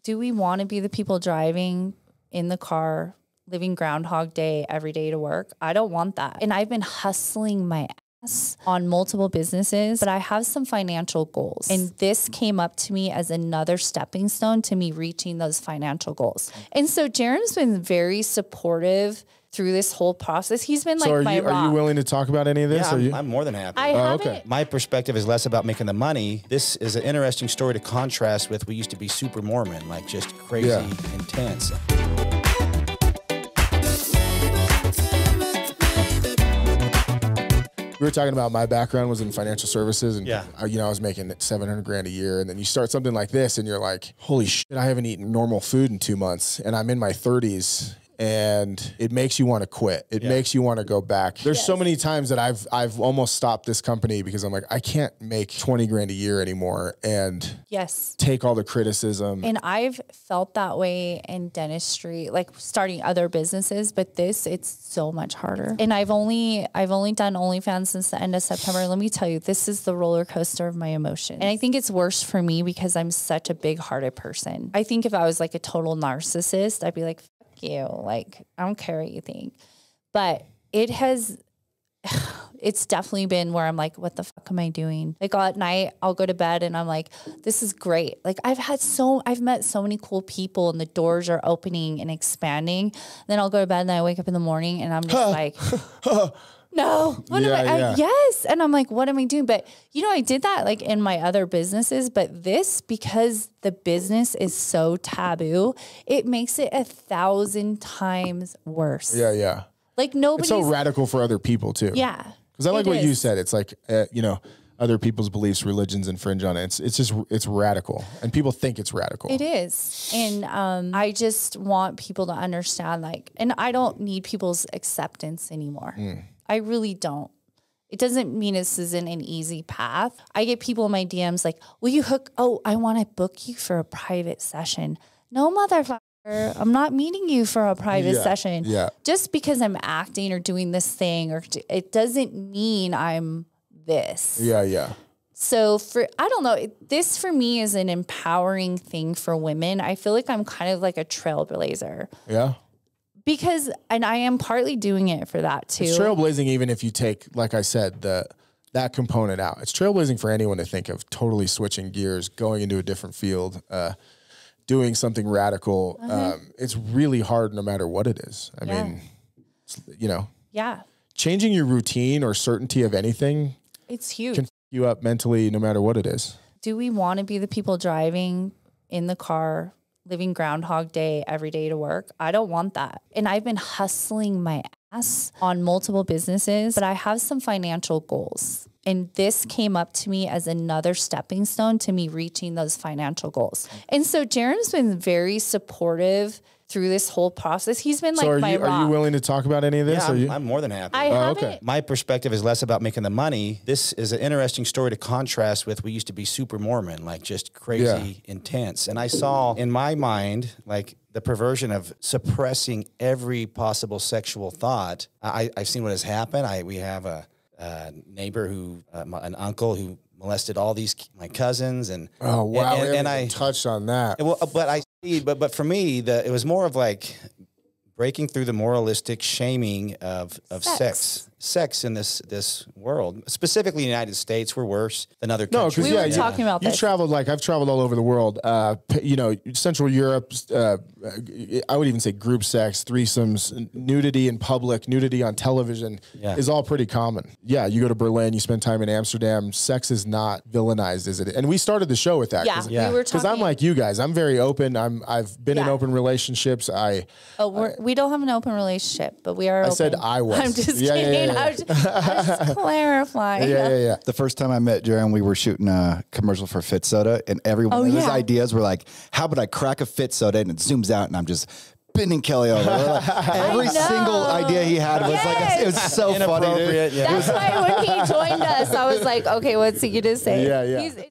Do we want to be the people driving in the car, living Groundhog Day every day to work? I don't want that. And I've been hustling my ass on multiple businesses, but I have some financial goals. And this came up to me as another stepping stone to me reaching those financial goals. And so Jaren's been very supportive through this whole process. He's been like my rock. Are you willing to talk about any of this? Yeah, I'm more than happy. Okay. My perspective is less about making the money. This is an interesting story to contrast with we used to be super Mormon, like just crazy intense. We were talking about my background was in financial services, and I was making 700 grand a year, and then you start something like this, and you're like, holy shit, I haven't eaten normal food in 2 months, and I'm in my 30s. And it makes you want to quit. It makes you want to go back. There's so many times that I've almost stopped this company because I'm like, I can't make 20 grand a year anymore and take all the criticism. And I've felt that way in dentistry, like starting other businesses, but it's so much harder. And I've only done OnlyFans since the end of September. Let me tell you, this is the roller coaster of my emotions. And I think it's worse for me because I'm such a big-hearted person. I think if I was like a total narcissist, I'd be like, you, like, I don't care what you think. But it's definitely been where I'm like, what the fuck am I doing? Like at night I'll go to bed and I'm like, this is great. Like I've met so many cool people and the doors are opening and expanding. Then I'll go to bed and I wake up in the morning and I'm just like, no, what am I? Yes. And I'm like, what am I doing? But I did that like in my other businesses, but this, because the business is so taboo, it makes it 1,000 times worse. Yeah. Yeah. Like nobody's It's so radical for other people too. Yeah. Cause I like what you said. It's like, other people's beliefs, religions infringe on it. It's radical and people think it's radical. It is. And I just want people to understand and I don't need people's acceptance anymore. I really don't. It doesn't mean this isn't an easy path. I get people in my DMs like, will you I want to book you for a private session. No, motherfucker. I'm not meeting you for a private session. Yeah. Just because I'm acting or doing this thing, it doesn't mean I'm this. Yeah, yeah. So I don't know, this for me is an empowering thing for women. I feel like I'm kind of like a trailblazer. Yeah. Because, and I am partly doing it for that too. It's trailblazing even if you take, like I said, that component out. It's trailblazing for anyone to think of totally switching gears, going into a different field, doing something radical. It's really hard no matter what it is. I mean, changing your routine or certainty of anything. It's huge. Can f you up mentally no matter what it is. Do we want to be the people driving in the car, living Groundhog Day every day to work? I don't want that. And I've been hustling my ass on multiple businesses, but I have some financial goals. And this came up to me as another stepping stone to me reaching those financial goals. And so Jaren's been very supportive through this whole process. He's been like my rock. Are you willing to talk about any of this? Yeah, I'm more than happy. Okay. My perspective is less about making the money. This is an interesting story to contrast with we used to be super Mormon, like just crazy intense. And I saw in my mind, like the perversion of suppressing every possible sexual thought. I've seen what has happened. We have a neighbor an uncle who molested all my cousins, and and I touched on that. Well, but for me, it was more of like breaking through the moralistic shaming of sex in this world, specifically in the United States. We're worse than other countries. We were talking about this. You traveled, like I've traveled all over the world. Central Europe. I would even say group sex, threesomes, nudity in public, nudity on television is all pretty common. Yeah, you go to Berlin, you spend time in Amsterdam. Sex is not villainized, is it? And we started the show with that. We were talking. Because I'm like you guys. I'm very open. I've been in open relationships. We don't have an open relationship, but we are open. I said I was. I'm just kidding. I was just clarifying. Yeah. The first time I met Jaren, we were shooting a commercial for Fit Soda, and every one of his ideas were like, how about I crack a Fit Soda, and it zooms out, and I'm just bending Kelly over. Every single idea he had was like, it was so funny. Inappropriate. That's why when he joined us, I was like, okay, what's he going to say? Yeah.